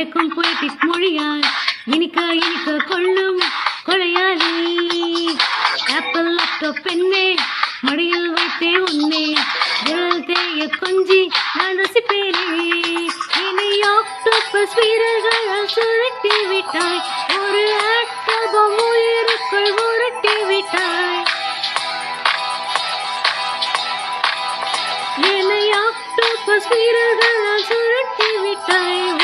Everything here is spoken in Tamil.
மயக்கும் பொய்டிக் மொழியால் இனிக்க இனிக்க கொள்ளும் கொலையாளி. ஆப்பிள் லேப்டாப் பெண்ணே மடியில் வைத்தே உன்னே விரல் தேய கொஞ்சி நான் ரசிப்பேனே. இனி ஆக்டோபஸ் வீரர்களால் சுருட்டி விட்டாய், ஒரு ஆட்டபம் உயிருக்குள் உருட்டி விட்டாய். என்னை ஆக்டோபஸ் வீரர்களால் சுருட்டி விட்டாய்.